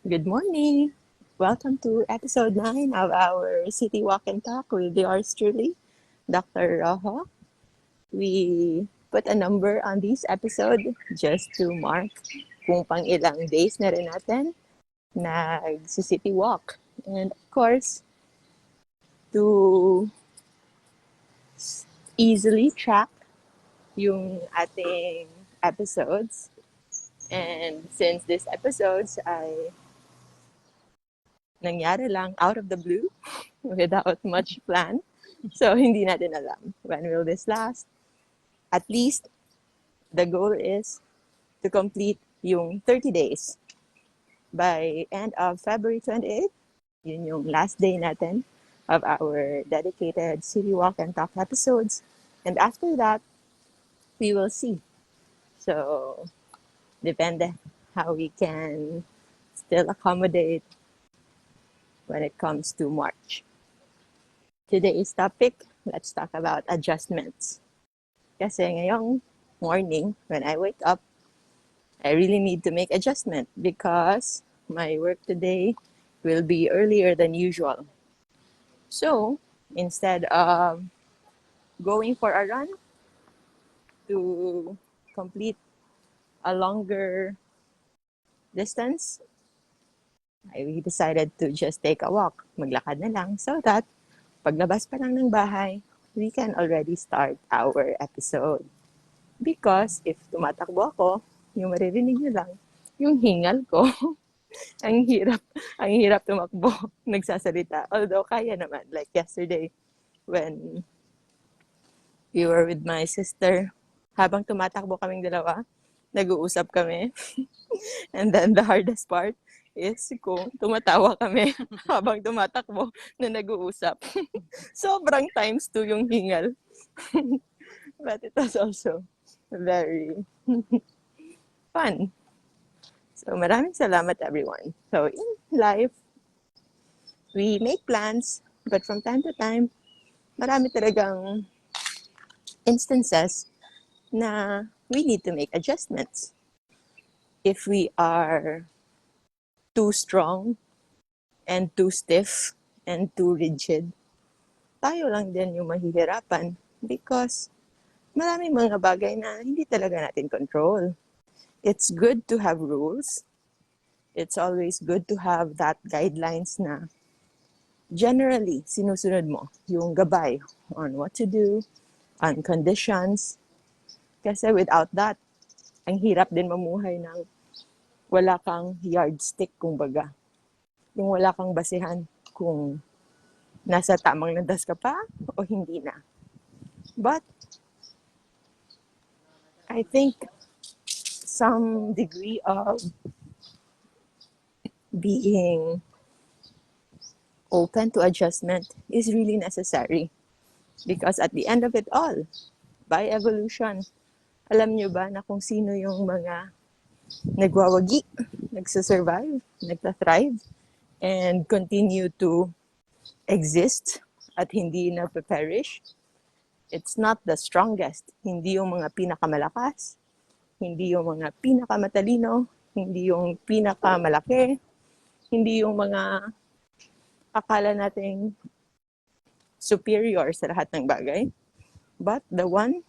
Good morning. Welcome to episode 9 of our City Walk and Talk with yours truly, Dr. Rojo. We put a number on this episode just to mark kung pang ilang days na rin natin nag-city walk. And of course, to easily track yung ating episodes. And since these episodes ay nangyari lang out of the blue without much plan. So, hindi natin alam when will this last. At least, the goal is to complete yung 30 days. By end of February 28th, yun yung last day natin of our dedicated City Walk and Talk episodes. And after that, we will see. So, depende how we can still accommodate when it comes to March. Today's topic, let's talk about adjustments. Kasi ngayong morning, when I wake up, I really need to make adjustment because my work today will be earlier than usual. So, instead of going for a run to complete a longer distance, I decided to just take a walk. Maglakad na lang so that paglabas pa lang ng bahay, we can already start our episode. Because if tumatakbo ako, yung maririnig nyo lang, yung hingal ko, ang hirap tumakbo, nagsasalita. Although kaya naman, like yesterday, when we were with my sister, habang tumatakbo kaming dalawa, nag-uusap kami. And then the hardest part is kung tumatawa kami habang tumatakbo na nag-uusap. Sobrang times 2 yung hingal. But it was also very fun. So maraming salamat everyone. So in life, we make plans, but from time to time, marami talagang instances na we need to make adjustments. If we are too strong and too stiff and too rigid, tayo lang din yung mahihirapan because maraming mga bagay na hindi talaga natin control. It's good to have rules. It's always good to have that guidelines na generally sinusunod mo yung gabay on what to do, on conditions. Kasi without that, ang hirap din mamuhay ng wala kang yardstick, kumbaga. Yung wala kang basehan kung nasa tamang landas ka pa o hindi na. But I think some degree of being open to adjustment is really necessary. Because at the end of it all, by evolution, alam nyo ba na kung sino yung mga nagwawagi, nagsasurvive, nagtathrive, and continue to exist at hindi na perish? It's not the strongest. Hindi yung mga pinakamalakas, hindi yung mga pinakamatalino, hindi yung pinakamalaki, hindi yung mga akala nating superior sa lahat ng bagay, but the one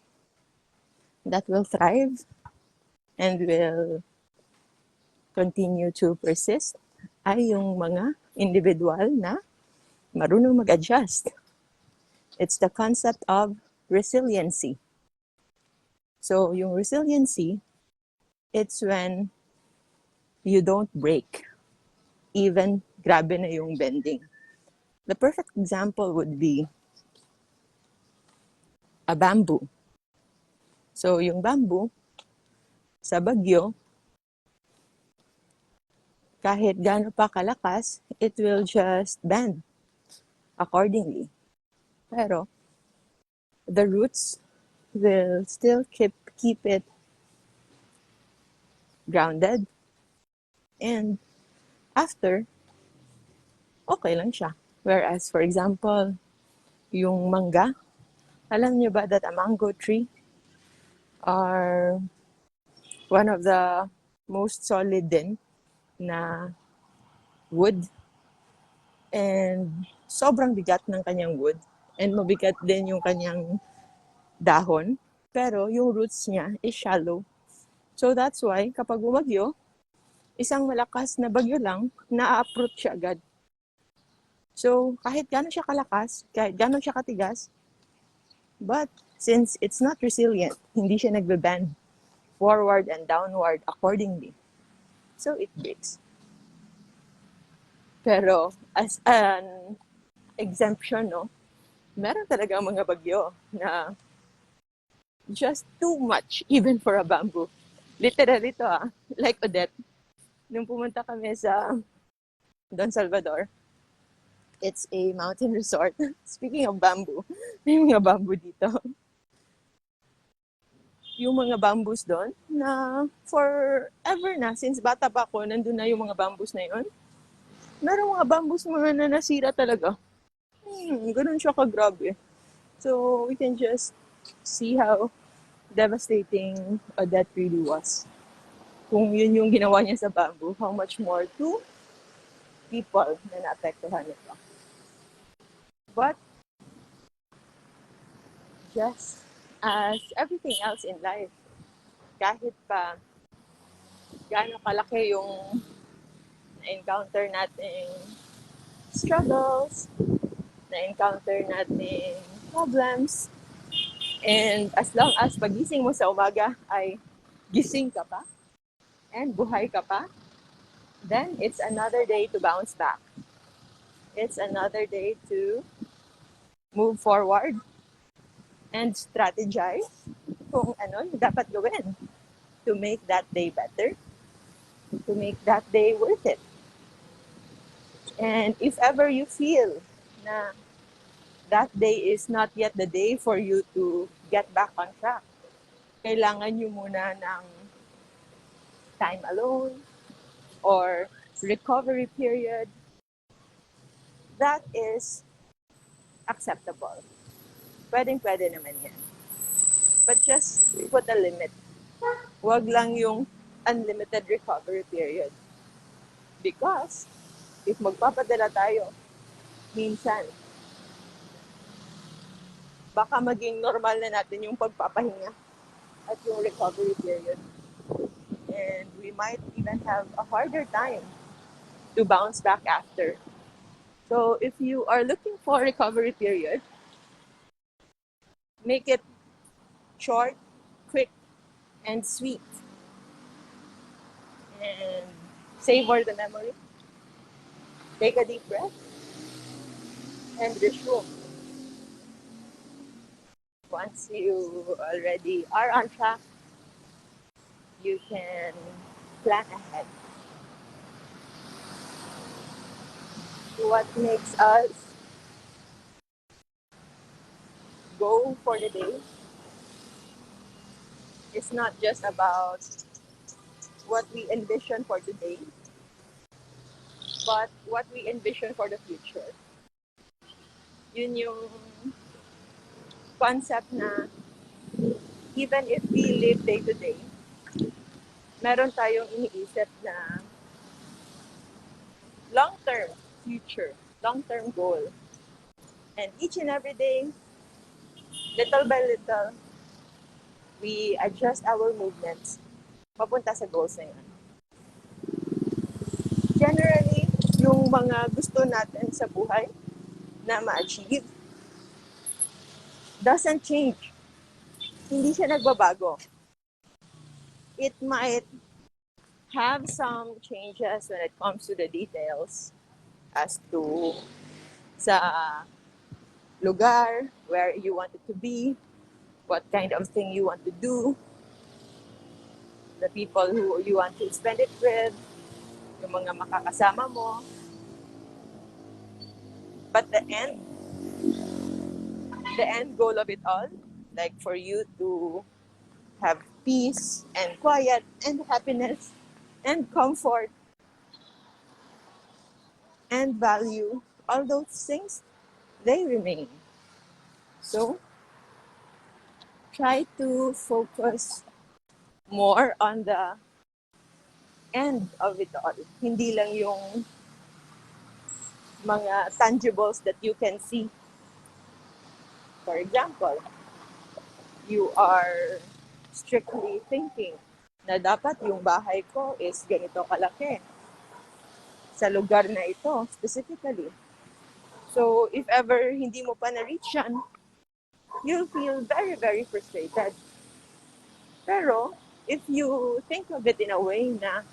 that will thrive and will continue to persist ay yung mga individual na marunong mag-adjust. It's the concept of resiliency. So yung resiliency, it's when you don't break. Even grabe na yung bending. The perfect example would be a bamboo. So yung bamboo, sa bagyo, kahit gaano pa kalakas, it will just bend accordingly. Pero the roots will still keep it grounded, and after, okay lang siya. Whereas, for example, yung mangga, alam niyo ba that a mango tree are one of the most solid din na wood. And sobrang bigat ng kanyang wood. And mabigat din yung kanyang dahon. Pero yung roots niya is shallow. So that's why kapag bumagyo, isang malakas na bagyo lang, na-uproot siya agad. So kahit gano'n siya kalakas, kahit gano'n siya katigas, but since it's not resilient, hindi siya nagbe-bend forward and downward accordingly. So it breaks. Pero as an exemption, no, meron talaga mga bagyo na just too much even for a bamboo. Literally to like Odette. Nung pumunta kami sa Don Salvador, it's a mountain resort. Speaking of bamboo, may mga bamboo dito. Yung mga bamboos doon na forever na, since bata pa ako, nandun na yung mga bamboos na yun. Meron mga bamboos mga na nasira talaga. Ganun siya kagrabe. So we can just see how devastating that really was. Kung yun yung ginawa niya sa bamboo, how much more to people na naapektuhan nito. But just as everything else in life, kahit pa gaano kalaki yung na-encounter nating struggles, na-encounter nating problems, and as long as pagising mo sa umaga ay gising ka pa and buhay ka pa, then it's another day to bounce back. It's another day to move forward and strategize kung ano yung dapat gawin to make that day better, to make that day worth it. And if ever you feel na that day is not yet the day for you to get back on track, kailangan nyo muna ng time alone or recovery period, that is acceptable. Pwedeng-pwede naman yan. But just put a limit. Huwag lang yung unlimited recovery period. Because if magpapadala tayo, minsan, baka maging normal na natin yung pagpapahinga at yung recovery period. And we might even have a harder time to bounce back after. So if you are looking for a recovery period, make it short, quick, and sweet. And savor the memory. Take a deep breath and resume. Once you already are on track, you can plan ahead. What makes us go for the day is not just about what we envision for today, but what we envision for the future. Yun yung concept na even if we live day to day, meron tayong iniisip na long-term future, long-term goal. And each and every day, little by little, we adjust our movements papunta sa goals na yun. Generally, yung mga gusto natin sa buhay na ma-achieve doesn't change. Hindi siya nagbabago. It might have some changes when it comes to the details as to sa lugar, where you want it to be, what kind of thing you want to do, the people who you want to spend it with, yung mga makakasama mo. But the end goal of it all, like for you to have peace and quiet and happiness and comfort and value, all those things, they remain. So, try to focus more on the end of it all. Hindi lang yung mga tangibles that you can see. For example, you are strictly thinking na dapat yung bahay ko is ganito kalaki sa lugar na ito specifically. So, if ever hindi mo pa na-reach yan, you'll feel very, very frustrated. Pero, if you think of it in a way na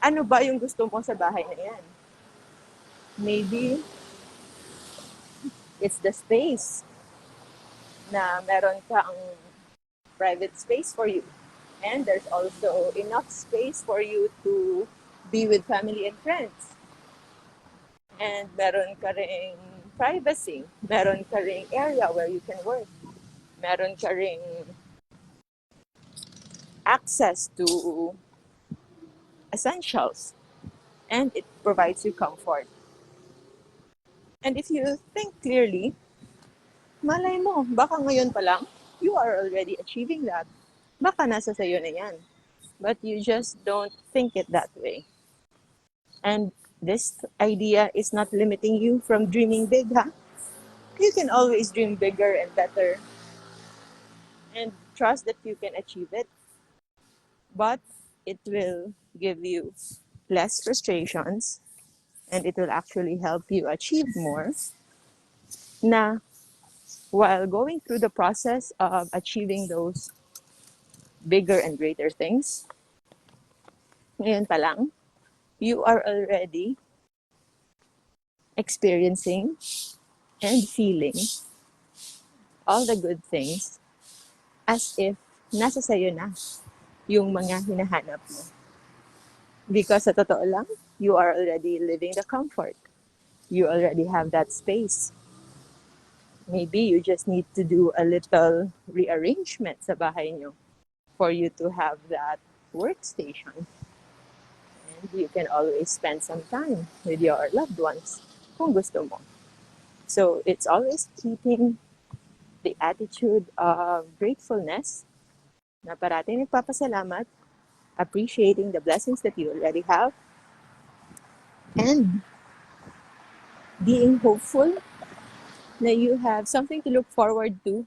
ano ba yung gusto mo sa bahay na yan? Maybe it's the space na meron kang private space for you. And there's also enough space for you to be with family and friends. And meron ka ring privacy. Meron ka ring area where you can work. Meron ka ring access to essentials. And it provides you comfort. And if you think clearly, malay mo, baka ngayon pa lang, you are already achieving that. Baka nasa sayo na yan. But you just don't think it that way. And this idea is not limiting you from dreaming big, huh? You can always dream bigger and better. And trust that you can achieve it. But it will give you less frustrations and it will actually help you achieve more. Na while going through the process of achieving those bigger and greater things, ngayon pa lang, you are already experiencing and feeling all the good things as if nasa sayo na yung mga hinahanap mo. Because sa totoo lang, you are already living the comfort. You already have that space. Maybe you just need to do a little rearrangement sa bahay nyo for you to have that workstation. And you can always spend some time with your loved ones kung gusto mo. So it's always keeping the attitude of gratefulness na parating nagpapasalamat, appreciating the blessings that you already have, and being hopeful na you have something to look forward to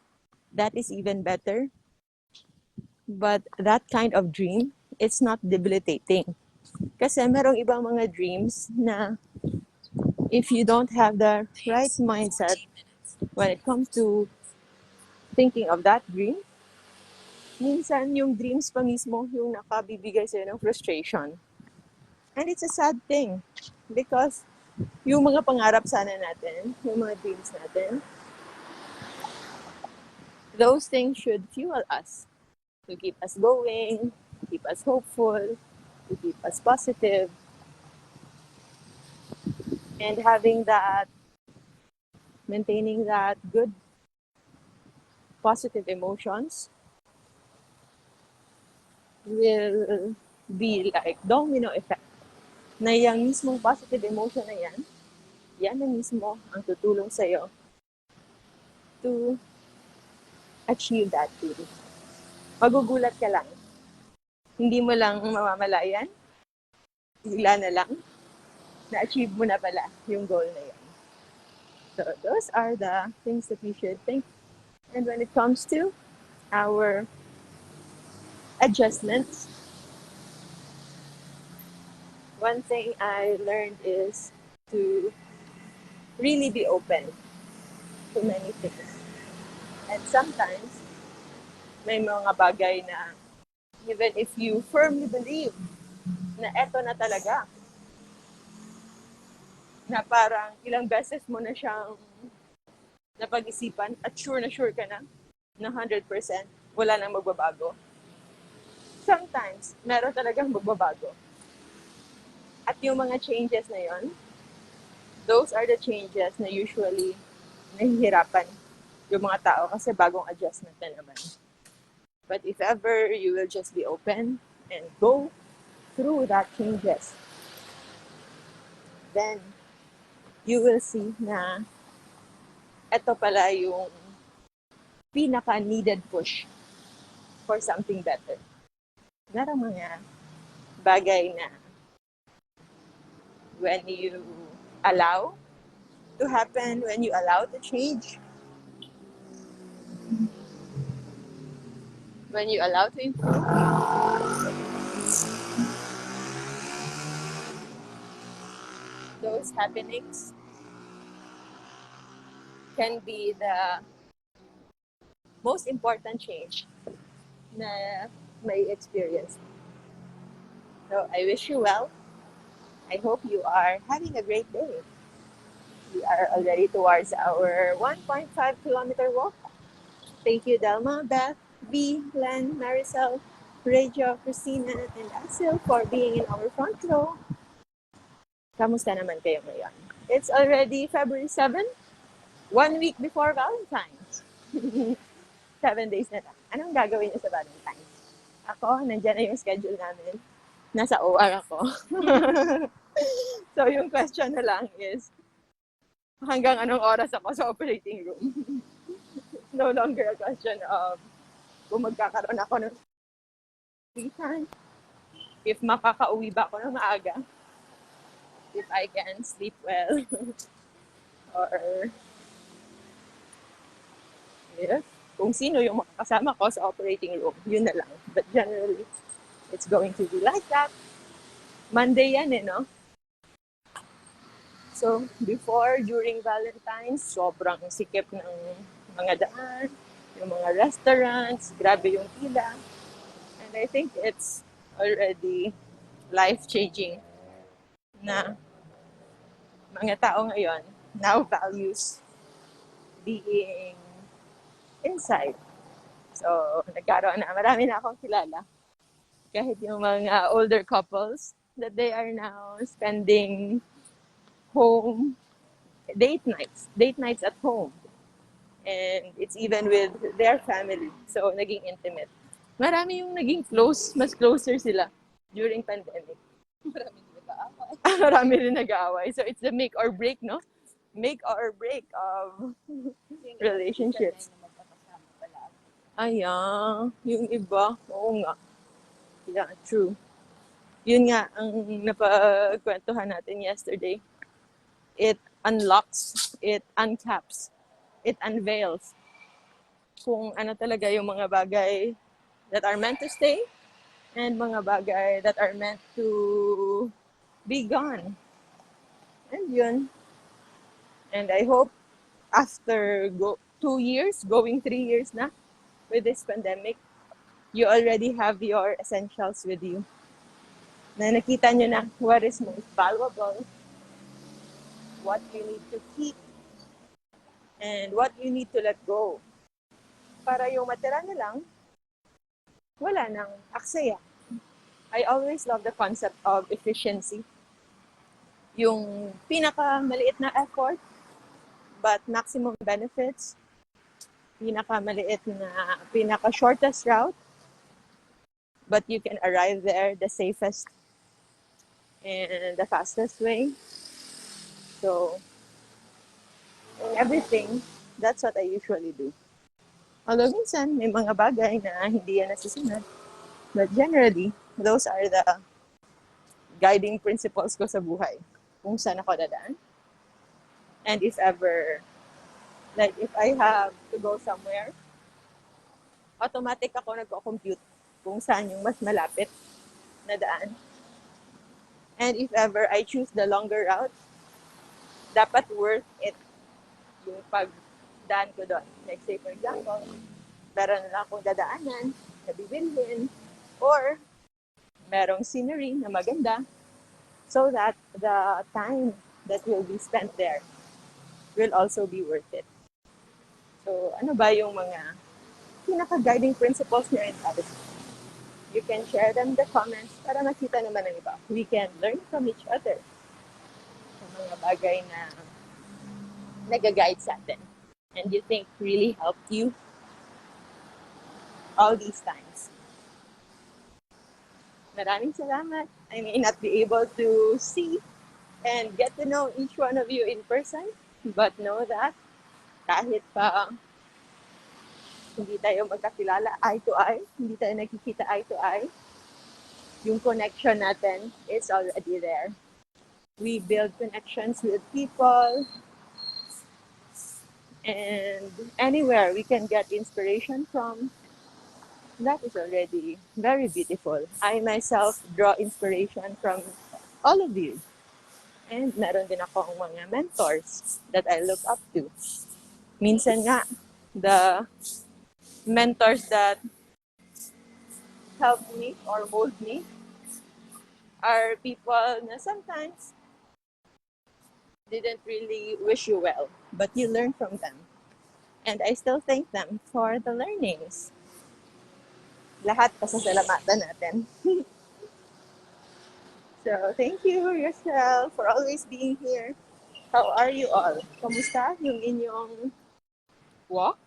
that is even better. But that kind of dream, it's not debilitating. Kasi merong ibang mga dreams na if you don't have the right mindset when it comes to thinking of that dream, minsan yung dreams pa mismo yung nakabibigay sa'yo ng frustration. And it's a sad thing because yung mga pangarap sana natin, yung mga dreams natin, those things should fuel us to keep us going, keep us hopeful, to keep us positive. And having that, maintaining that good, positive emotions will be like domino effect. Na yung mismong positive emotion na yan na mismo ang tutulong sa'yo to achieve that dream. Magugulat ka lang. Hindi mo lang mamamalayan, bigla na lang, na-achieve mo na pala yung goal na yan. So those are the things that we should think. And when it comes to our adjustments, one thing I learned is to really be open to many things. And sometimes, may mga bagay na even if you firmly believe na eto na talaga, na parang ilang beses mo na siyang napag-isipan at sure ka na 100% wala nang magbabago. Sometimes, meron talagang magbabago. At yung mga changes na yon, those are the changes na usually nahihirapan yung mga tao kasi bagong adjustment na naman. But if ever you will just be open and go through that changes, then you will see na ito pala yung pinaka-needed push for something better. Merong mga bagay na when you allow to happen, when you allow to change, when you allow to improve, those happenings can be the most important change na may experience. So I wish you well. I hope you are having a great day. We are already towards our 1.5 kilometer walk. Thank you, Delma, Beth, V, Len, Maricel, Rojo, Christina, and Asil for being in our front row. Kamusta naman kayo ngayon? It's already February 7, 1 week before Valentine's. 7 days na lang. Anong gagawin niyo sa Valentine's? Ako, nandiyan na yung schedule namin. Nasa OR ako. So, yung question na lang is, hanggang anong oras ako sa operating room? It's no longer a question of kung magkakaroon ako ng free time, if makakauwi ba ako ng maaga, if I can sleep well, or yes, kung sino yung makakasama ko sa operating room, yun na lang. But generally, it's going to be like that. Monday yan no? So, before, during Valentine's, sobrang sikip ng mga daan, yung mga restaurants, grabe yung pila. And I think it's already life-changing na mga tao ngayon now values being inside. So, nagkaroon na, marami na akong kilala. Kahit yung mga older couples, that they are now spending home date nights at home. And it's even with their family. So, naging intimate. Marami yung naging close, mas closer sila during pandemic. Marami din nag-aaway. Marami rin nag-aaway. So, it's the make or break, no? Make or break of relationships. Ayan, yung iba, oo nga. Yeah, true. Yun nga, ang napagkwentuhan natin yesterday. It unlocks, it uncaps, it unveils kung ano talaga yung mga bagay that are meant to stay and mga bagay that are meant to be gone. And yun. And I hope after 2 years, going 3 years na with this pandemic, you already have your essentials with you. Na nakita nyo na what is most valuable, what you need to keep, and what you need to let go. Para yung matira na lang, wala nang aksaya. I always love the concept of efficiency. Yung pinakamaliit na effort, but maximum benefits. Pinakamaliit na, pinaka-shortest route, but you can arrive there the safest and the fastest way. So, in everything, that's what I usually do. Although minsan, may mga bagay na hindi yan nasusunod. But generally, those are the guiding principles ko sa buhay. Kung saan ako dadaan. And if ever, like if I have to go somewhere, automatic ako nagko-compute kung saan yung mas malapit na daan. And if ever I choose the longer route, dapat worth it yung pagdaan ko doon. Like say for example, meron na lang akong dadaanan, nabibilhin, or merong scenery na maganda, so that the time that will be spent there will also be worth it. So, ano ba yung mga pinaka-guiding principles niyo in policy? You can share them in the comments para makita naman ng iba. We can learn from each other sa mga bagay na nag-guide sa atin and you think really helped you all these times. Maraming salamat. I may not be able to see and get to know each one of you in person, but know that kahit pa hindi tayo magkakilala eye to eye, hindi tayo nakikita eye to eye, yung connection natin is already there. We build connections with people, and anywhere we can get inspiration from, that is already very beautiful. I myself draw inspiration from all of you. And meron din akong mga mentors that I look up to. Minsan nga, the mentors that help me or mold me are people na sometimes didn't really wish you well, but you learn from them. And I still thank them for the learnings. Lahat pasasalamatan natin. So, thank you, Rochelle, for always being here. How are you all? Kamusta yung inyong walk?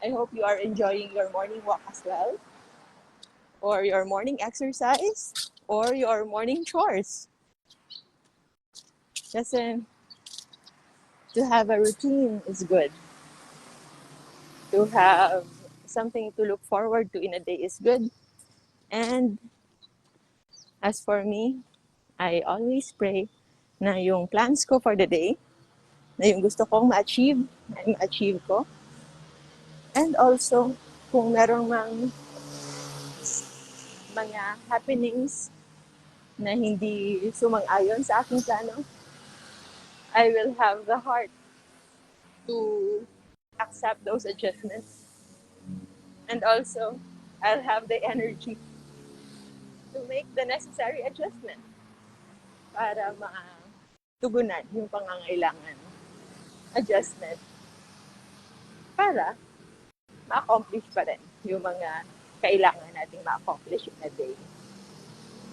I hope you are enjoying your morning walk as well, or your morning exercise, or your morning chores. Kasi to have a routine is good. To have something to look forward to in a day is good. And as for me, I always pray na yung plans ko for the day, na yung gusto kong ma-achieve, ay ma-achieve ko. And also, kung merong mga happenings na hindi sumang-ayon sa aking plano, I will have the heart to accept those adjustments. And also, I'll have the energy to make the necessary adjustment para tugunan yung pangangailangan adjustment para ma-accomplish pa rin yung mga kailangan nating ma-accomplish in a day.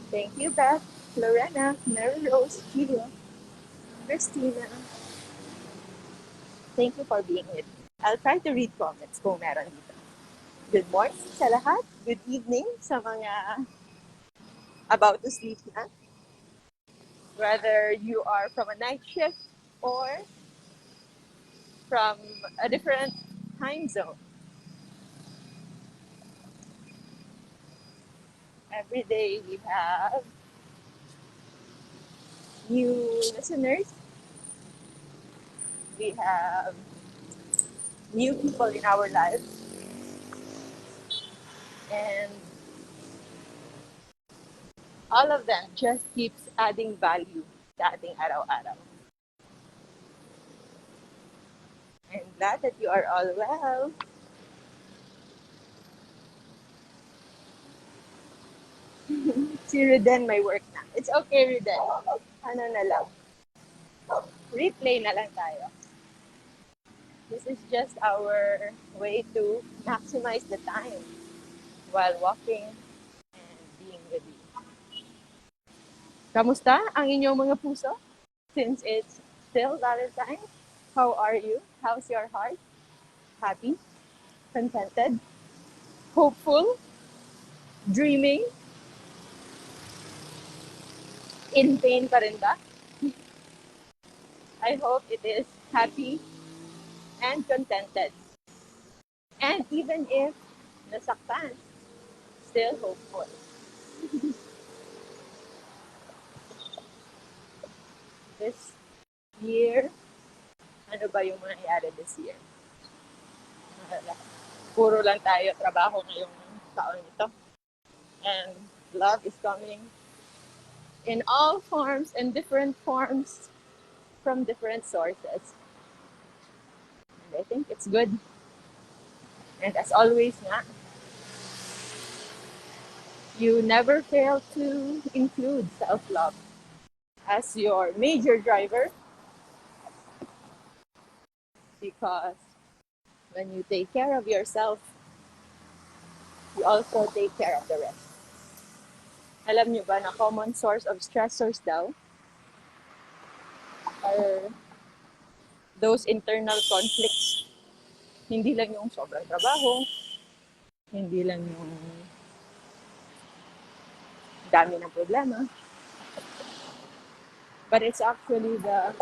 Thank you, Beth, Lorena, Mary Rose, Gio, Christina. Thank you for being with me. I'll try to read comments kung meron dito. Good morning sa lahat. Good evening sa mga about to sleep na. Whether you are from a night shift or from a different time zone. Every day we have new listeners. We have new people in our lives. And all of them just keeps adding value sa ating araw-araw. I'm glad that you are all well. Si Ruden may work na. It's okay, Ruden. Ano na lang. Replay na lang tayo. This is just our way to maximize the time while walking and being with you. Kamusta ang inyong mga puso? Since it's still Valentine's, how are you? How's your heart? Happy? Contented? Hopeful? Dreaming? In pain pa rin ba? I hope it is happy and contented. And even if nasaktan, still hopeful. This year, ano ba yung mangyayari this year? Puro lang tayo trabaho ngayong taon ito. And love is coming in all forms and different forms from different sources. And I think it's good. And as always nga, you never fail to include self-love as your major driver, because when you take care of yourself, you also take care of the rest. Alam nyo ba na common source of stressors daw are those internal conflicts. Hindi lang yung sobrang trabaho, hindi lang yung dami ng problema, but it's actually the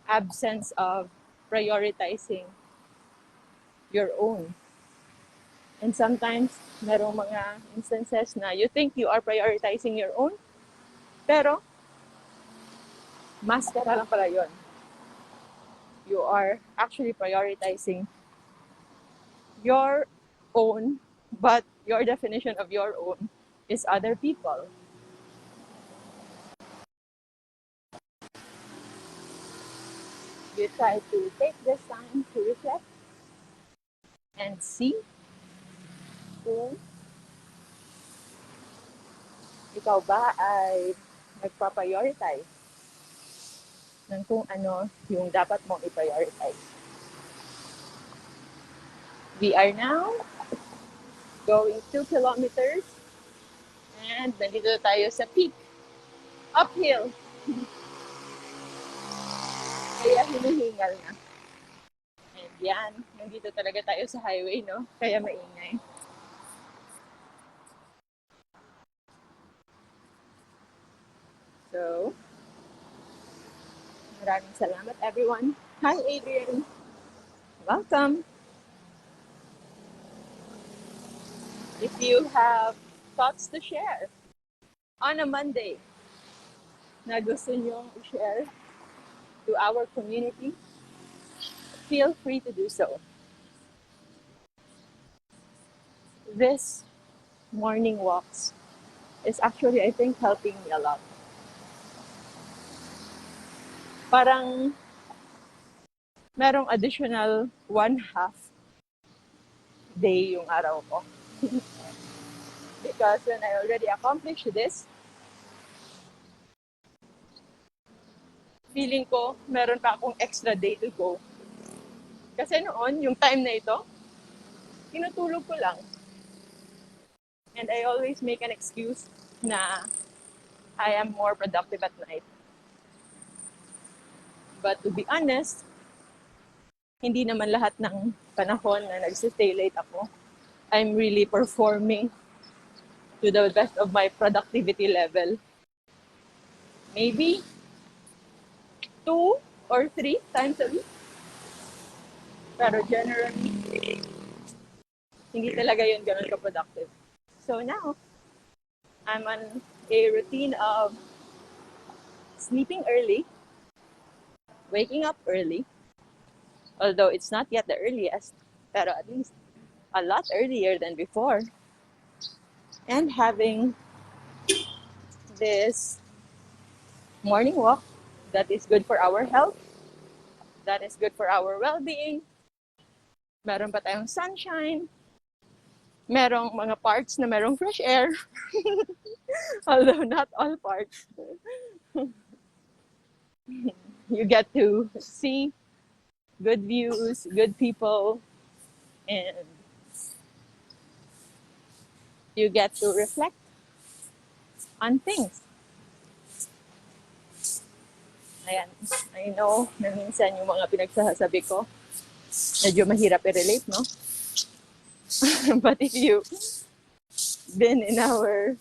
absence of prioritizing your own. And sometimes, merong mga instances na you think you are prioritizing your own, Pero, maskara lang pala yun. You are actually prioritizing your own, but your definition of your own is other people. You try to take this time to reflect and see kung ikaw ba ay nagpa-prioritize ng kung ano yung dapat mong i-prioritize. We are now going 2 kilometers and nandito tayo sa peak. Uphill. Kaya hinihingal na. And yan, nandito talaga tayo sa highway, no? Kaya maingay. So, maraming salamat everyone. Hi Adrian. Welcome. If you have thoughts to share on a Monday na gusto nyong i-share to our community, feel free to do so. This morning walks is actually, I think, helping me a lot. Parang merong additional 1/2 day yung araw ko. Because when I already accomplished this, feeling ko meron pa akong extra day to go. Kasi noon, yung time na ito, tinutulog ko lang. And I always make an excuse na I am more productive at night. But to be honest, hindi naman lahat ng panahon na nagsistay late ako, I'm really performing to the best of my productivity level. Maybe 2 or 3 times a week. Pero generally, hindi talaga yun ganun ka-productive. So now, I'm on a routine of sleeping early, waking up early, although it's not yet the earliest, pero at least a lot earlier than before, and having this morning walk that is good for our health, that is good for our well-being. Meron pa tayong sunshine, merong mga parts na merong fresh air, although not all parts. You get to see good views, good people, and you get to reflect on things. Ayan, I know na minsan yung mga pinagsasabi ko, medyo mahirap i-relate, no? But if you've been in our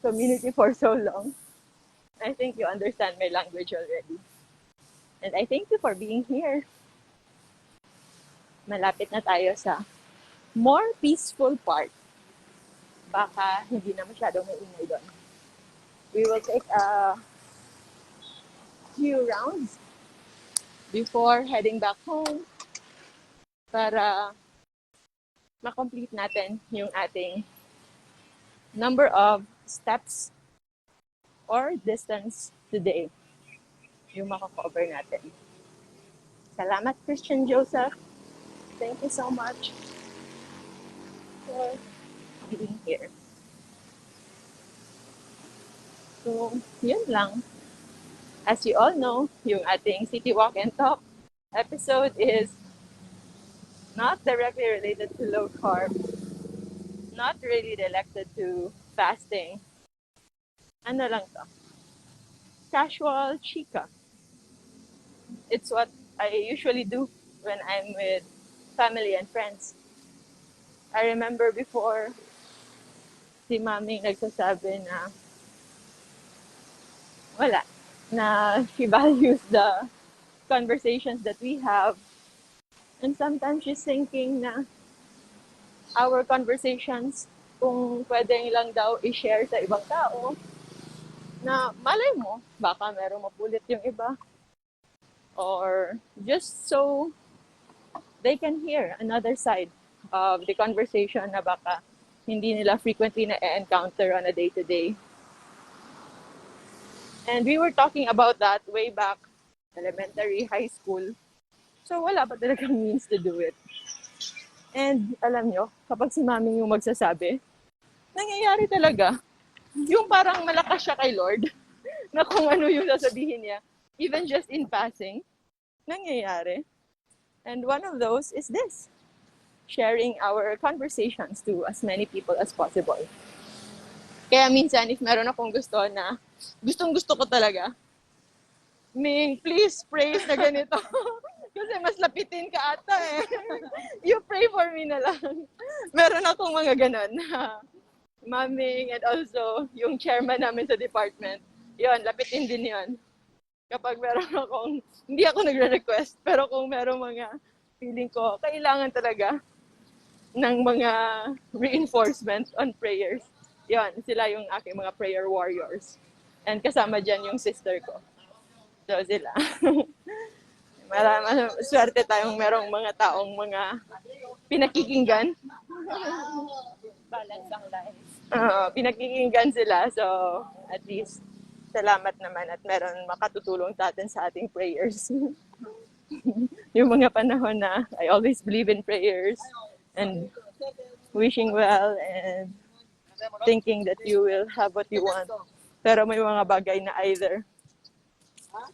community for so long, I think you understand my language already. And I thank you for being here. Malapit na tayo sa more peaceful part. Baka hindi na masyadong maingay doon. We will take a few rounds before heading back home para ma-complete natin yung ating number of steps or distance today. Yung makakover natin. Salamat, Christian Joseph. Thank you so much for being here. So, yun lang. As you all know, yung ating City Walk and Talk episode is not directly related to low carb, not really related to fasting. Ano lang to? Casual chika. It's what I usually do when I'm with family and friends. I remember before, si Mami nagsasabi na wala, na she values the conversations that we have. And sometimes she's thinking na our conversations, kung pwedeng lang daw i-share sa ibang tao, na malay mo, baka merong mapulit yung iba. Or just so they can hear another side of the conversation na baka hindi nila frequently na-encounter on a day-to-day. And we were talking about that way back elementary, high school. So wala pa talagang means to do it. And alam nyo, kapag si mami yung magsasabi, nangyayari talaga. Yung parang malakas siya kay Lord na kung ano yung sasabihin niya, even just in passing, nangyayari. And one of those is this, sharing our conversations to as many people as possible. Kaya minsan, if meron akong gusto na, gustong-gusto ko talaga, Ming, please pray na ganito. Kasi mas lapitin ka ata eh. You pray for me na lang. Meron akong mga ganon na maming and also yung chairman namin sa department. Yun, lapitin din yun. Kapag meron akong, hindi ako nagre-request, pero kung meron mga feeling ko, kailangan talaga ng mga reinforcement on prayers. Yun, sila yung aking mga prayer warriors. And kasama dyan yung sister ko. So sila. Swerte tayong merong mga taong mga pinakikinggan. Balance ang life. Pinakikinggan sila. So, at least, salamat naman at meron makatutulong sa atin sa ating prayers. Yung mga panahon na I always believe in prayers and wishing well and thinking that you will have what you want. Pero may mga bagay na either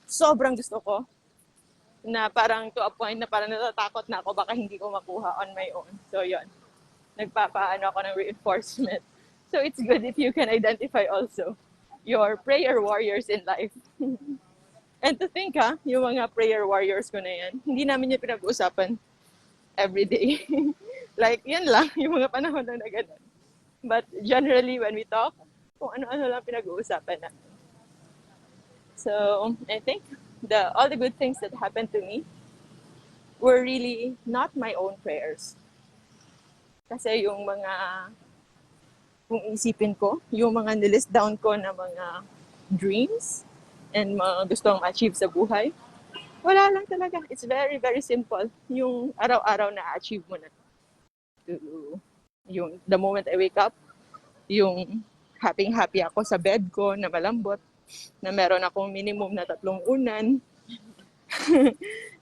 sobrang gusto ko, na parang to a point na parang natatakot na ako, baka hindi ko makuha on my own. So, yun. Nagpapaano ako ng reinforcement. So, it's good if you can identify also your prayer warriors in life. And to think yung mga prayer warriors ko na yan, hindi namin yung pinag-uusapan every day. Like, yan lang, yung mga panahon na ganun. But generally, when we talk, kung ano-ano lang pinag-uusapan namin. So, I think all the good things that happened to me were really not my own prayers. Kasi yung mga, kung isipin ko, yung mga nilist down ko na mga dreams and mga gusto kong achieve sa buhay, wala lang talaga. It's very, very simple. Yung araw-araw na achieve mo na. Yung the moment I wake up, yung happy ako sa bed ko na malambot, na meron akong minimum na 3 unan,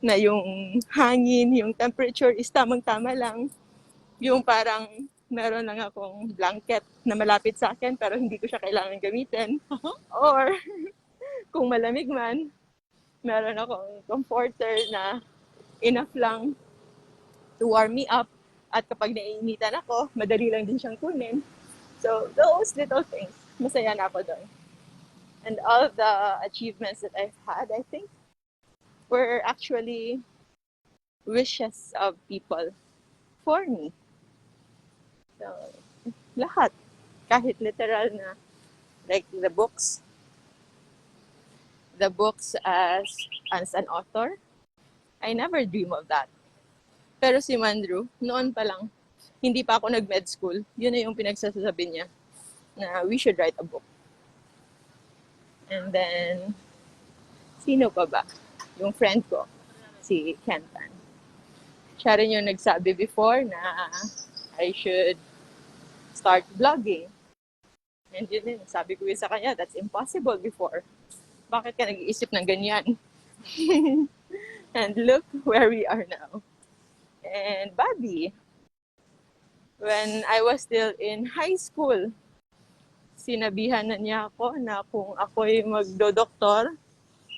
na yung hangin, yung temperature is tamang-tama lang, yung parang meron lang akong blanket na malapit sa akin pero hindi ko siya kailangan gamitin. Or kung malamig man, meron akong comforter na enough lang to warm me up. At kapag naiinitan ako, madali lang din siyang kunin. So those little things, masaya na ako doon. And all the achievements that I've had, I think, were actually wishes of people for me. So, lahat. Kahit literal na, like the books as an author, I never dream of that. Pero si Mandrew, noon pa lang, hindi pa ako nag-med school, yun na yung pinagsasabi niya, na we should write a book. And then, sino pa ba? Yung friend ko, si Kentan. Siya rin yung nagsabi before na I should start vlogging. And yun din, sabi ko yun sa kanya, that's impossible before. Bakit ka nag-iisip ng ganyan? And look where we are now. And Bobby, when I was still in high school, sinabihan na niya ako na kung ako'y magdodoktor,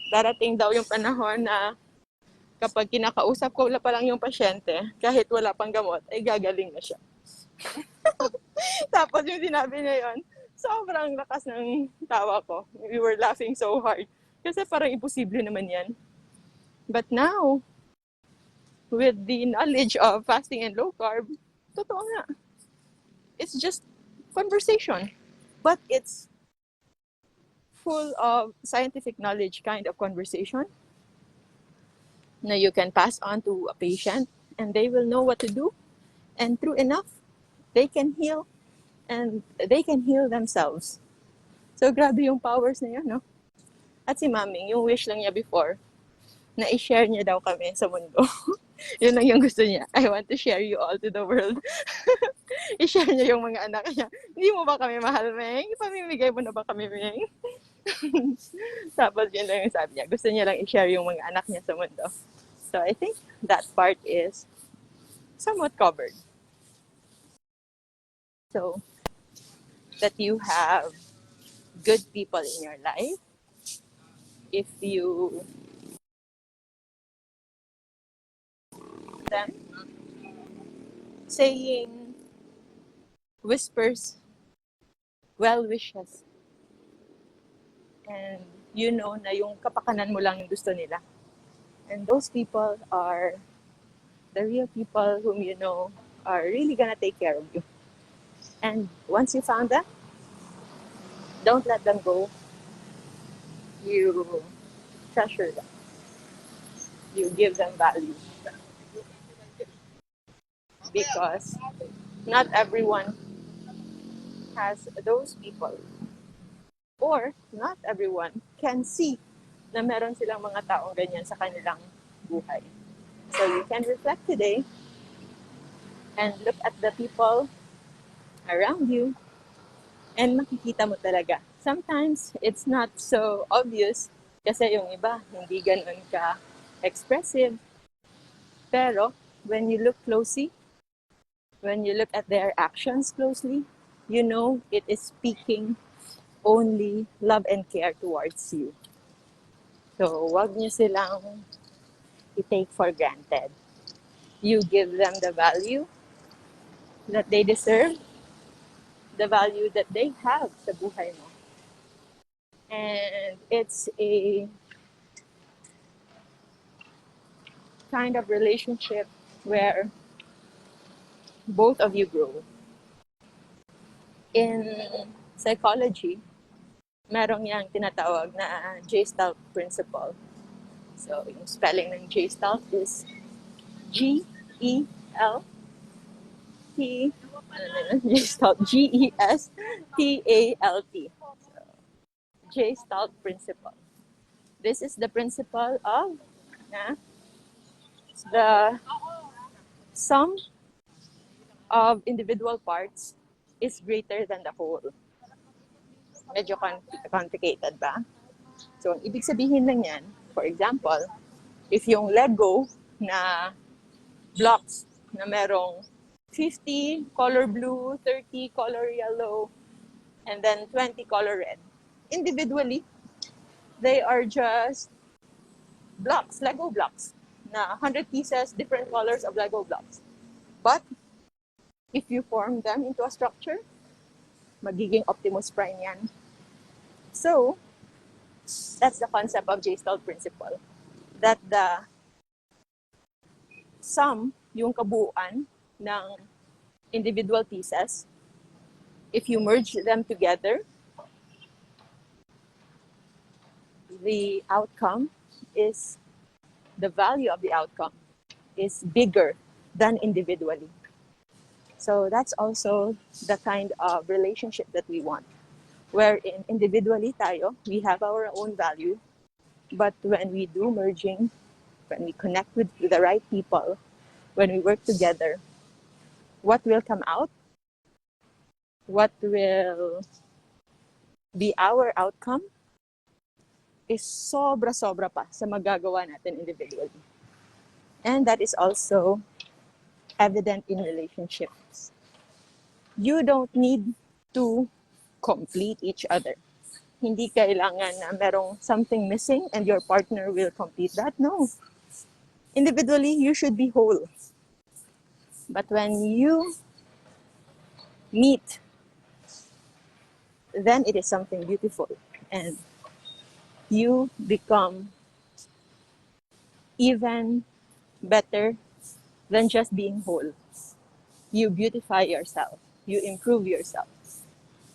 darating daw yung panahon na kapag kinakausap ko wala pa lang yung pasyente, kahit wala pang gamot, ay gagaling na siya. Tapos yung sinabi niya yun, sobrang lakas ng tawa ko. We were laughing so hard. Kasi parang imposible naman yan. But now, with the knowledge of fasting and low carb, totoo nga. It's just conversation. But it's full of scientific knowledge kind of conversation na you can pass on to a patient and they will know what to do. And true enough, they can heal and they can heal themselves. So, grabe yung powers na yun, no? At si Maming, yung wish lang niya before, na i-share niya daw kami sa mundo. Yun lang yung gusto niya. I want to share you all to the world. I-share niya yung mga anak niya. Hindi mo ba kami mahal, Meng? Pamimigay mo na ba kami, Meng? Tapos yun lang yung sabi niya. Gusto niya lang i-share yung mga anak niya sa mundo. So I think that part is somewhat covered. So that you have good people in your life. If you them saying whispers, well wishes, and you know na yung kapakanan mo lang yung gusto nila. And those people are the real people whom you know are really gonna take care of you. And once you found them, don't let them go. You treasure them. You give them value. Because not everyone has those people. Or not everyone can see na meron silang mga taong ganyan sa kanilang buhay. So you can reflect today and look at the people around you and makikita mo talaga. Sometimes it's not so obvious kasi yung iba hindi ganun ka expressive. Pero when you look closely, when you look at their actions closely, you know it is speaking only love and care towards you. So, wag niyo silang i-take for granted. You give them the value that they deserve, the value that they have sa buhay mo. And it's a kind of relationship where both of you grow. In psychology, merong yang tinatawag na Gestalt principle. So, yung spelling ng Gestalt is G-E-L-T, Gestalt, G-E-S-T-A-L-T. So, Gestalt principle. This is the principle of the sum of individual parts is greater than the whole. Medyo complicated ba? So, ang ibig sabihin lang yan, for example, if yung Lego na blocks na merong 50 color blue, 30 color yellow, and then 20 color red, individually, they are just blocks, Lego blocks, na 100 pieces, different colors of Lego blocks. But, if you form them into a structure, magiging Optimus Prime yan. So, that's the concept of Gestalt principle. That the sum, yung kabuuan ng individual pieces, if you merge them together, the outcome is, the value of the outcome is bigger than individually. So that's also the kind of relationship that we want. Wherein individually tayo, we have our own value, but when we do merging, when we connect with the right people, when we work together, what will come out, what will be our outcome, is sobra-sobra pa sa magagawa natin individually. And that is also evident in relationships. You don't need to complete each other. Hindi kailangan na merong something missing and your partner will complete that. No. Individually, you should be whole. But when you meet, then it is something beautiful. And you become even better than just being whole. You beautify yourself. You improve yourself.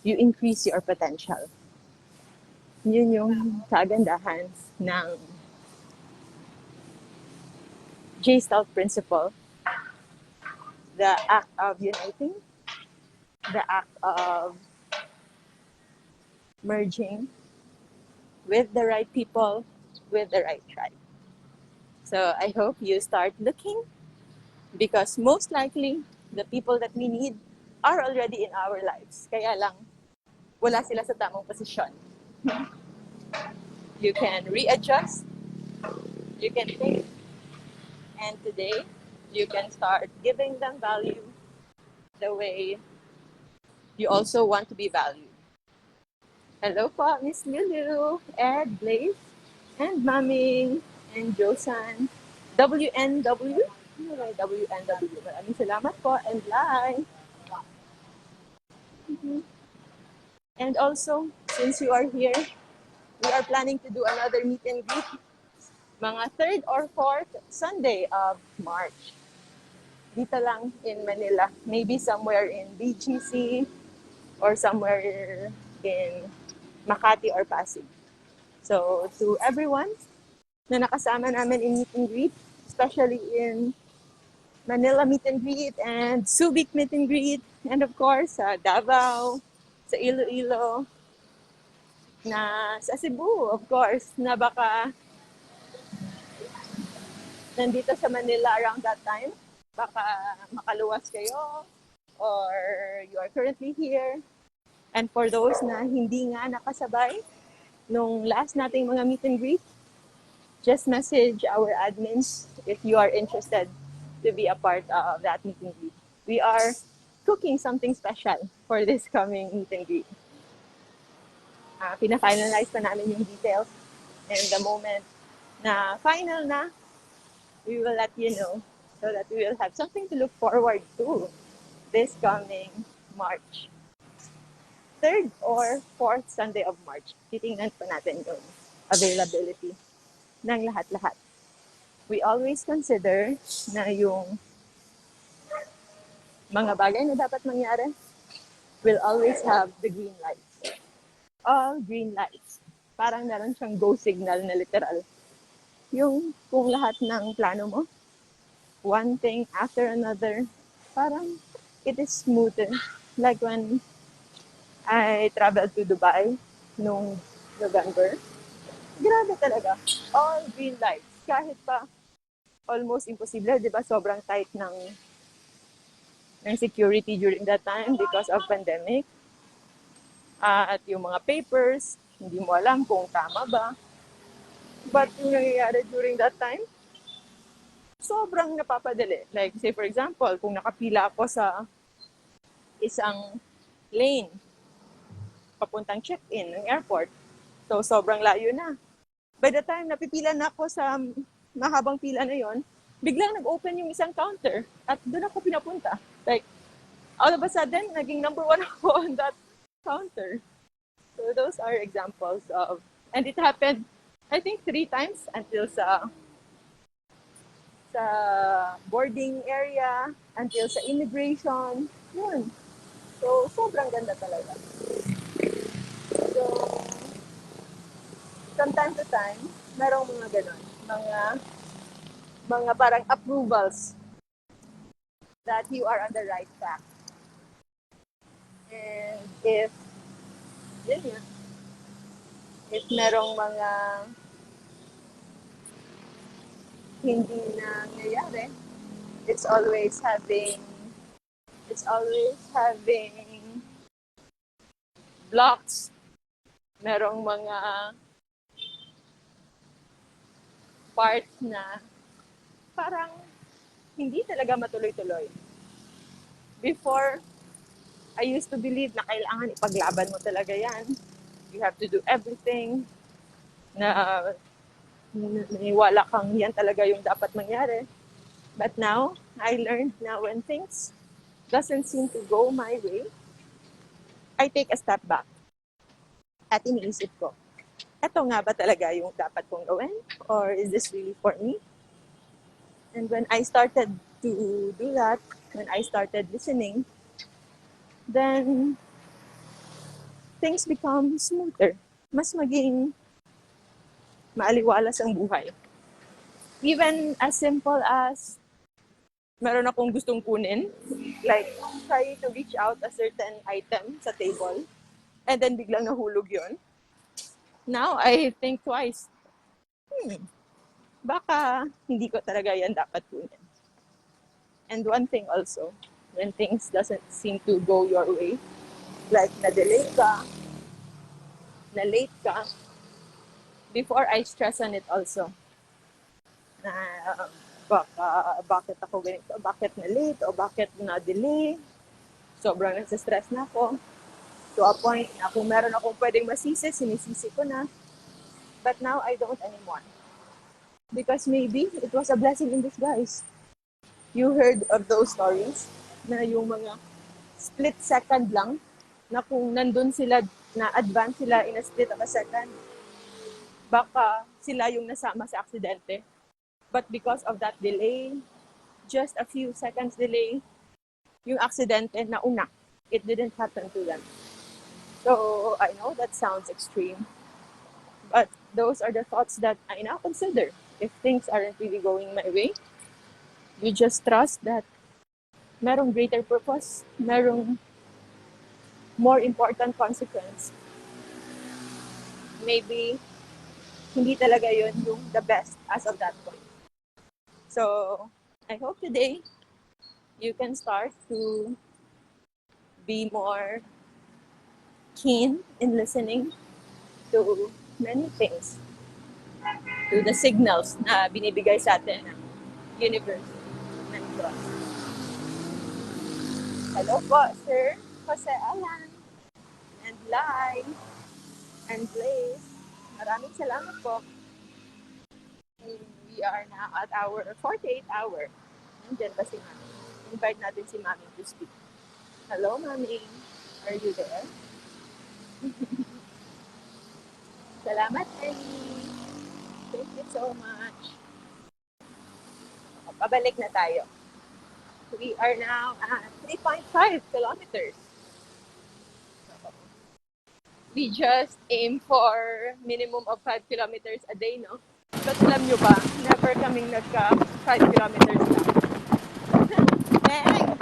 You increase your potential. Yun yung kagandahan ng Gestalt principle. The act of uniting, the act of merging with the right people, with the right tribe. So I hope you start looking because most likely the people that we need are already in our lives. Kaya lang, wala sila sa tamang posisyon. You can readjust, you can think, and today you can start giving them value the way you also want to be valued. Hello po, Miss Lulu, Ed, Blaze, and Maming, and Josan. WNW? Ano ba yung WNW? Maraming salamat po, and live. And also, since you are here, we are planning to do another meet and greet mga 3rd or 4th Sunday of March. Dito lang in Manila. Maybe somewhere in BGC or somewhere in Makati or Pasig. So, to everyone na nakasama namin in meet and greet, especially in Manila meet and greet and Subic meet and greet, and of course, sa Davao, sa Iloilo, na sa Cebu, of course, na baka nandito sa Manila around that time, baka makaluwas kayo or you are currently here. And for those na hindi nga nakasabay nung last nating mga meet and greet, just message our admins if you are interested to be a part of that meet and greet. We are cooking something special for this coming meet and greet. Pina-finalize pa namin yung details, and the moment na final na, we will let you know so that we will have something to look forward to this coming March. 3rd or 4th Sunday of March. Titingnan pa natin yung availability ng lahat-lahat. We always consider na yung mga bagay na dapat mangyari will always have the green lights. All green lights. Parang meron siyang go signal na literal. Yung kung lahat ng plano mo, one thing after another, parang it is smoother. Like when I traveled to Dubai noong November, grabe talaga. All green lights. Kahit pa almost impossible, di ba? Sobrang tight ng security during that time because of pandemic. At yung mga papers, hindi mo alam kung tama ba. But yung nangyayari during that time, sobrang napapadali. Like, say for example, kung nakapila ako sa isang lane, papuntang check-in ng airport, so sobrang layo na. By the time napipila na ako sa mahabang pila na yon, biglang nag-open yung isang counter at doon ako pinapunta. Like, all of a sudden, naging number 1 ako on that counter. So those are examples of, and it happened, I think 3 times until sa boarding area, until sa immigration, yun. So, sobrang ganda talaga. So, from time to time, merong mga ganon, mga parang approvals that you are on the right track. And if merong mga hindi na nangyayari, it's always having blocks. Merong mga parts na parang hindi talaga matuloy-tuloy. Before, I used to believe na kailangan ipaglaban mo talaga yan. You have to do everything na naniwala kang yan talaga yung dapat mangyari. But now, I learned na when things doesn't seem to go my way, I take a step back. At iniisip ko, eto nga ba talaga yung dapat kong gawin? Or is this really for me? And when I started to do that, when I started listening, then things become smoother. Mas maging maaliwalas ang buhay. Even as simple as meron akong gustong kunin, like try to reach out a certain item sa table, and then biglang nahulog yun. Now, I think twice. Baka hindi ko talaga yan dapat kunin. And one thing also, when things doesn't seem to go your way, like na-delay ka, na-late ka, before I stress on it also, na bakit ako ganito, bakit na-late, o bakit na-delay, sobrang nasa-stress na ako, to a point na kung meron akong pwedeng masisi, sinisisi ko na, but now I don't anymore. Because maybe it was a blessing in disguise. You heard of those stories na yung mga split second lang na kung nandun sila, na advance sila in a split of a second, baka sila yung nasama sa aksidente. But because of that delay, just a few seconds delay, yung aksidente nauna. It didn't happen to them. So I know that sounds extreme, but those are the thoughts that I now consider. If things aren't really going my way, you just trust that merong greater purpose, merong more important consequence. Maybe hindi talaga yun yung the best as of that point. So I hope today you can start to be more keen in listening to many things, to the signals na binibigay sa atin ng universe and God. Hello po, Sir Jose Alan and Lai and Blaze. Maraming salamat po. We are now at our 48th hour. Nandiyan ba si Mami? Invite natin si Mami to speak. Hello, Mami. Are you there? Salamat, Ellie. Thank you so much. Pabalik na tayo. We are now at 3.5 kilometers. We just aim for minimum of 5 kilometers a day, no? But alam nyo ba, never kaming nagka 5 kilometers lang. Bang!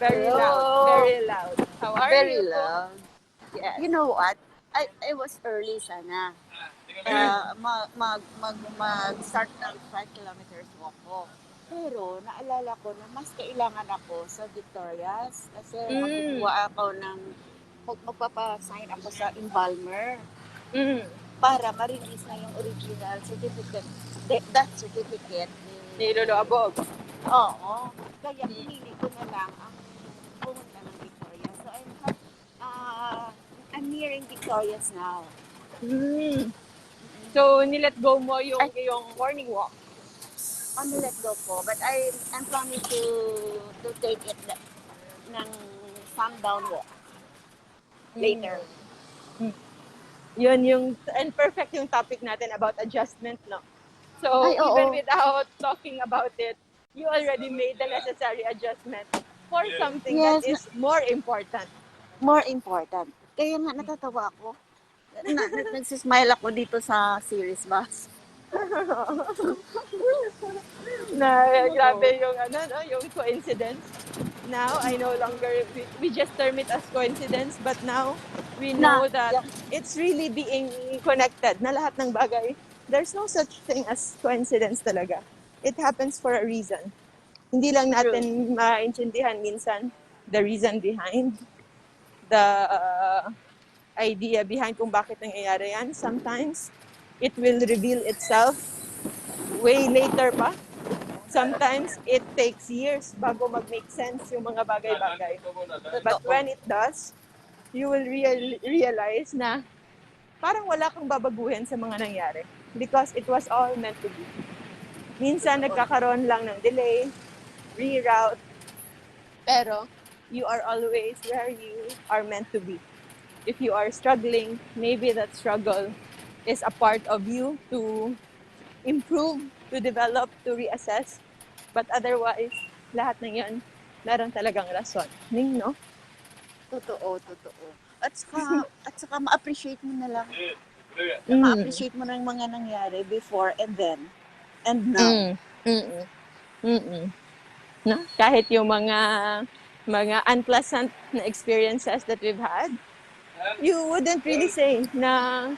Very Hello. loud, very loud. How are Very you? loud. Yes. You know what? I was early sana. Mag-start ng 5 kilometers walk ko. Pero naalala ko na mas kailangan ako sa Victorias kasi magkukuha ako ng magpapasign ako sa embalmer para ma-release na yung original certificate. That certificate. Nilolobog. Oo. Kaya pinili ko na lang ang pumunta ng Victorias. So I'm nearing Victorias now. So, nilet go mo yung morning walk. Let go po. But I'm planning to take it ng sundown walk later. Yun yung, and perfect yung topic natin about adjustment, no? So, Ay, oo. even without talking about it, you already made the necessary adjustment for something that is more important. More important. Kaya nga natatawa ako. Nagsismile ako dito sa series bus. Na grabe yung yung coincidence. Now I no longer we just term it as coincidence, but now we know that it's really being connected na lahat ng bagay. There's no such thing as coincidence talaga. It happens for a reason. Hindi lang natin maintindihan minsan the reason behind, the idea behind kung bakit nangyayari yan. Sometimes it will reveal itself way later pa. Sometimes it takes years bago mag-make sense yung mga bagay-bagay. But when it does, you will realize na parang wala kang babaguhin sa mga nangyari because it was all meant to be. Minsan nagkakaroon lang ng delay, reroute, pero you are always where you are meant to be. If you are struggling, maybe that struggle is a part of you to improve, to develop, to reassess. But otherwise, lahat ng yan, meron talagang rason. Ning, no? Totoo. At saka ma-appreciate mo na lang. Ma-appreciate mo na yung mga nangyari before and then. And now. No? Kahit yung mga unpleasant na experiences that we've had, you wouldn't really say na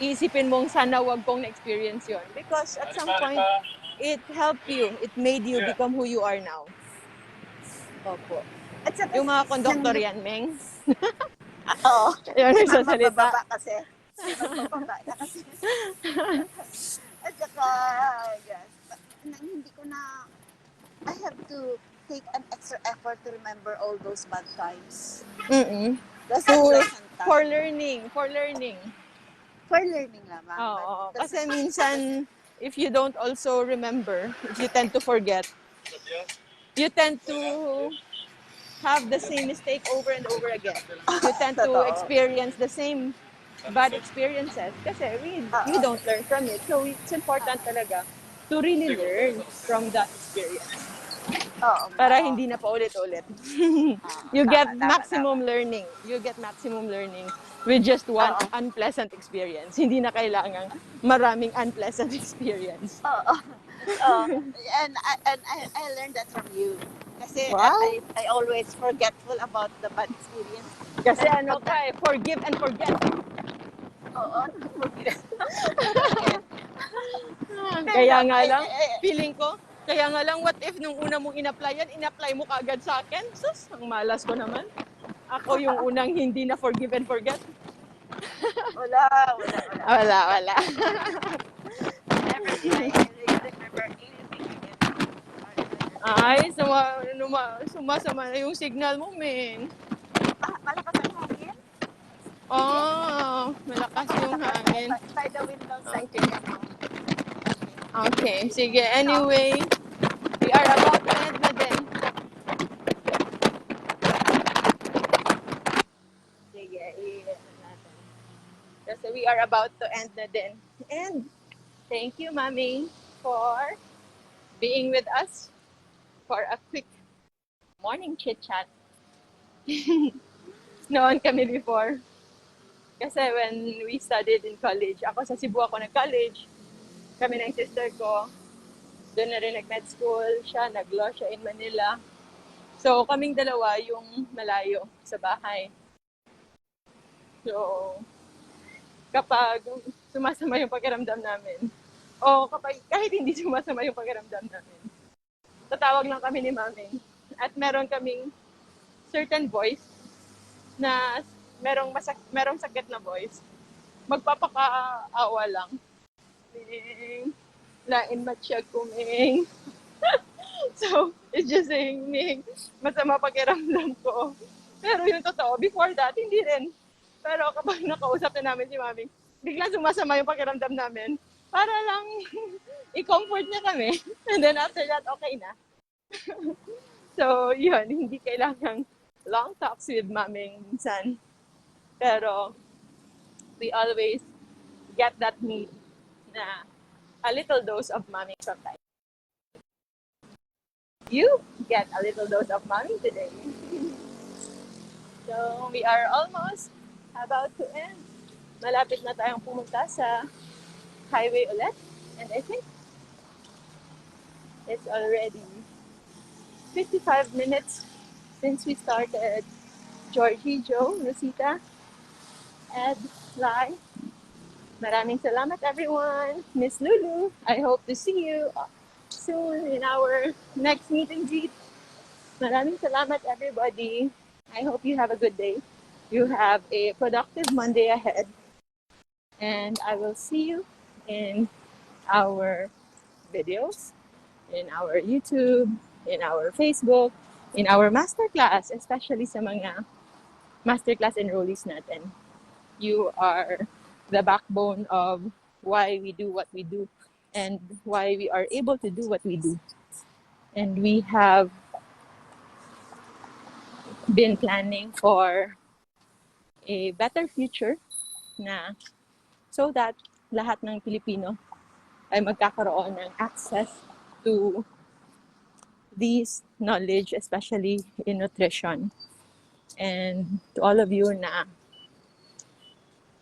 isipin mong sana wag kong na-experience yon. Because at some point, it helped you. It made you become who you are now. Opo. At saka, Yung mga konduktor yung, yan, Meng. oo, Yung may mga nagsasalita. mabababa kasi. May magbababa na kasi. At saka, yes, hindi ko na, I have to take an extra effort to remember all those bad times. Mm-mm. That's So, the pleasant time. for learning. For learning lamang. Oo. But Kasi minsan, if you don't also remember, if you tend to forget, you tend to have the same mistake over and over again. You tend to totoo. experience the same bad experiences kasi you don't learn from it. So it's important talaga to really learn from that experience Oo nga. para hindi na paulit-ulit. You get maximum learning. You get maximum learning with just one unpleasant experience. Hindi na kailangang maraming unpleasant experience. Oo. Oh, and I learned that from you. Kasi Wow. I always forgetful about the bad experience. Kasi ano ka eh, forgive and forget. Oo, forget. Kaya nga lang, feeling ko, kaya nga lang, what if nung una mong in-apply yan, in-apply mo kaagad sa akin? Sus, ang malas ko naman. Ako yung unang hindi na forgive and forget. Wala. Wala. Never did I remember anything again. Ay, sumasama na yung signal mo, men. Malakas ang hangin? Oh, malakas yung hangin. By the window side. Okay, sige. Anyway, we are about to end na din. Sige, i-end natin. Kasi we are about to end na din. And thank you, Mami, for being with us for a quick morning chit-chat. Noon kami before. Kasi when we studied in college, ako sa Cebu ako nag-college. Kami ng sister ko, doon na rin nag-med school. Siya, nag-law siya in Manila. So, kaming dalawa yung malayo sa bahay. So, kapag sumasama yung pakiramdam namin, o kapag kahit hindi sumasama yung pakiramdam namin, tatawag lang kami ni Mami. At meron kaming certain voice na merong sakit na voice. Magpapakaawa lang. Ming, lain matsyag kuming. So, it's just saying, Ming, masama pakiramdam ko. Pero yung totoo, before that, hindi rin. Pero kapag nakausap na namin si Mami, biglang sumasama yung pakiramdam namin para lang i-comfort niya kami. And then after that, okay na. So, yun, hindi kailangang long talks with Maming minsan. Pero, we always get that need na a little dose of Mami sometimes. You get a little dose of Mami today. So, we are almost about to end. Malapit na tayong pumunta sa highway ulit. And I think it's already 55 minutes since we started. Georgie, Joe, Rosita, Ed, Lai. Maraming salamat everyone. Miss Lulu, I hope to see you soon in our next meet and greet. Maraming salamat everybody. I hope you have a good day. You have a productive Monday ahead. And I will see you in our videos, in our YouTube, in our Facebook, in our masterclass, especially sa mga masterclass enrollees natin. You are the backbone of why we do what we do and why we are able to do what we do. And we have been planning for a better future na so that lahat ng Pilipino ay magkakaroon ng access to these knowledge, especially in nutrition. And to all of you na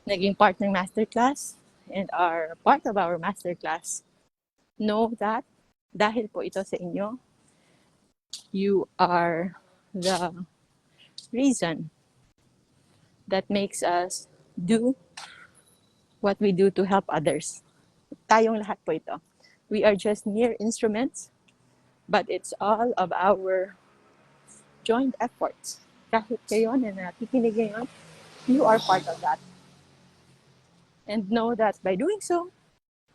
naging part ng masterclass and are part of our masterclass, know that dahil po ito sa inyo, you are the reason that makes us do what we do to help others. Tayong lahat po ito. We are just mere instruments, but it's all of our joint efforts. Kahit kayo na nakikinig ngayon, you are part of that. And know that by doing so,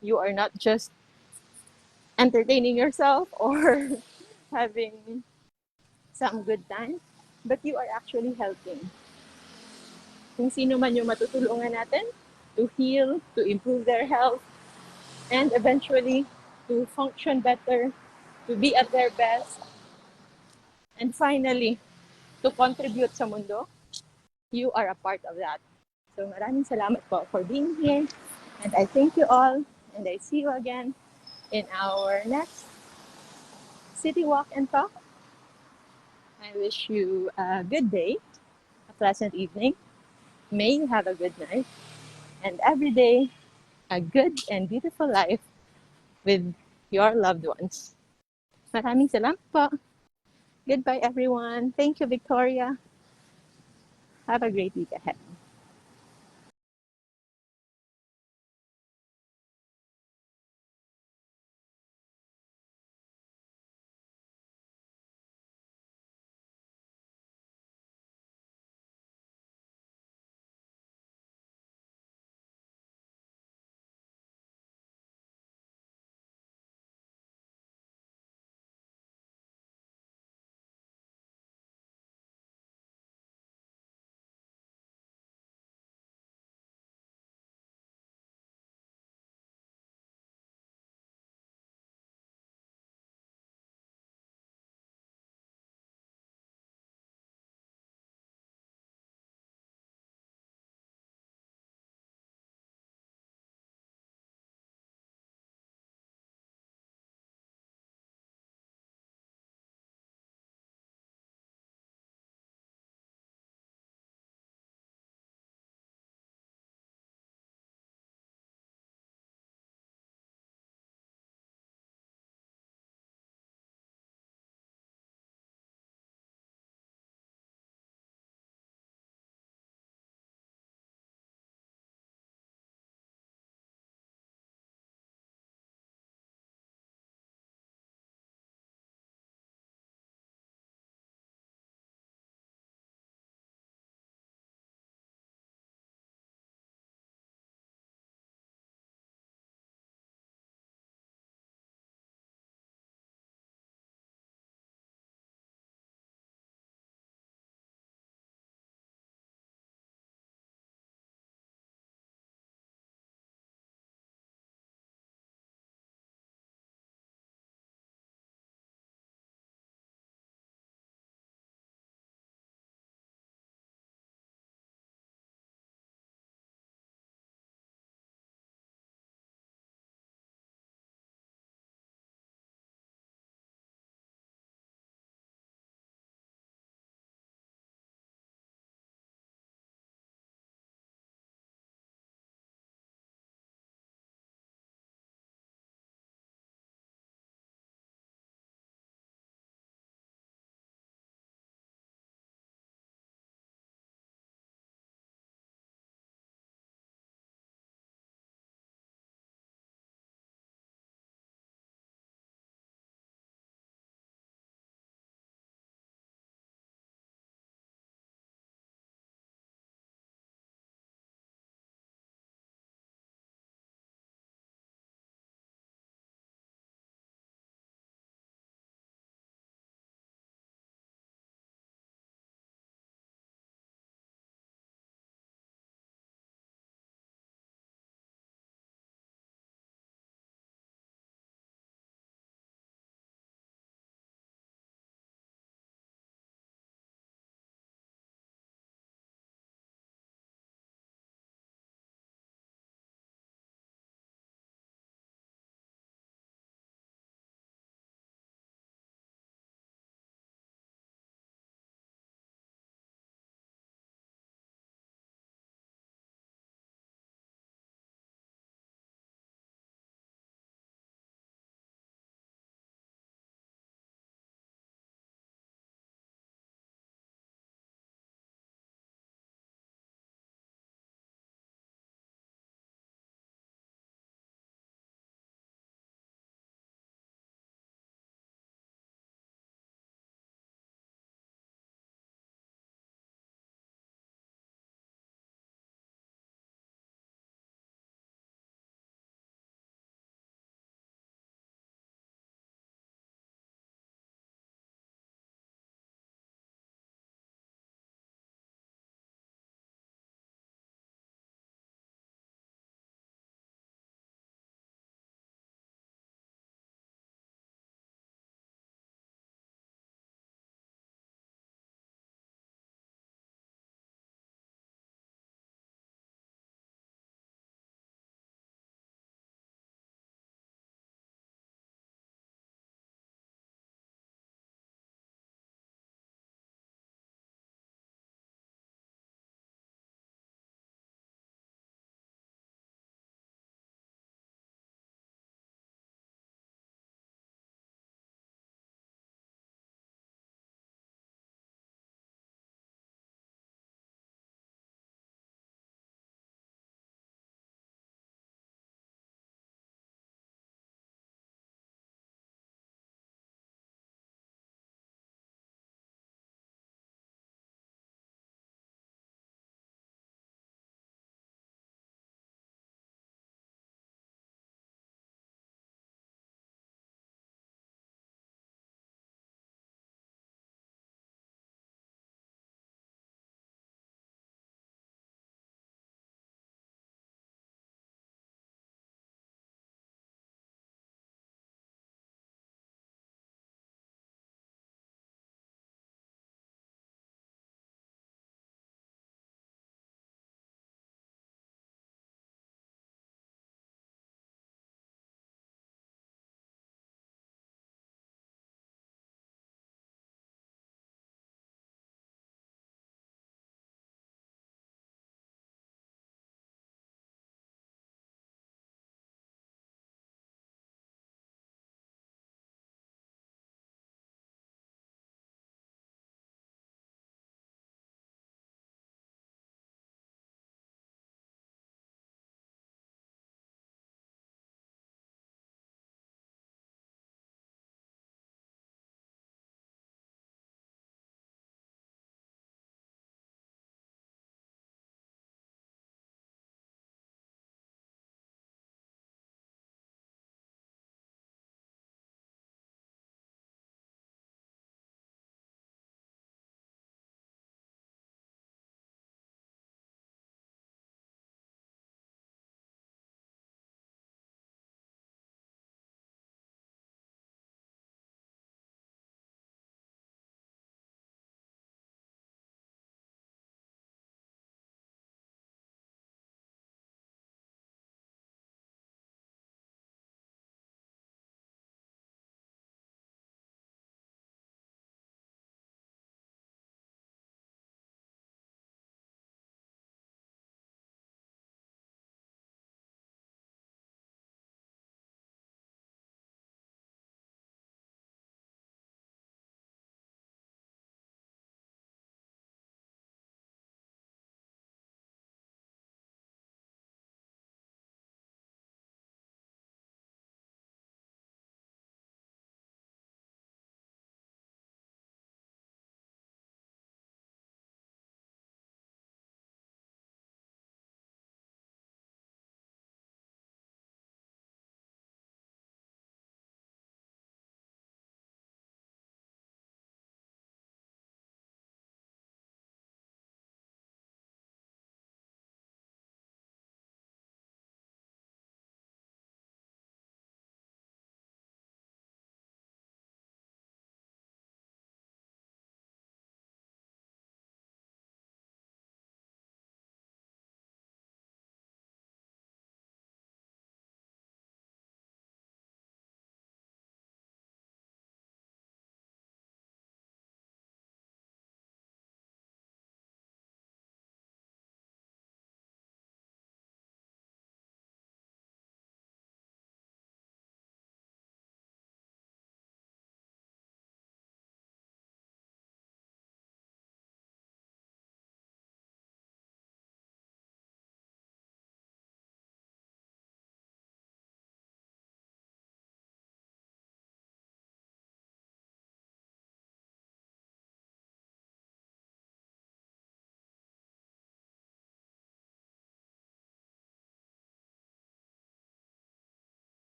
you are not just entertaining yourself or having some good time, but you are actually helping. Kung sino man yung matutulungan natin to heal, to improve their health, and eventually to function better, to be at their best, and finally, to contribute sa mundo, you are a part of that. So maraming salamat po for being here, and I thank you all, and I see you again in our next City Walk and Talk. I wish you a good day, a pleasant evening. May you have a good night, and every day, a good and beautiful life with your loved ones. Maraming salamat po. Goodbye, everyone. Thank you, Victoria. Have a great week ahead.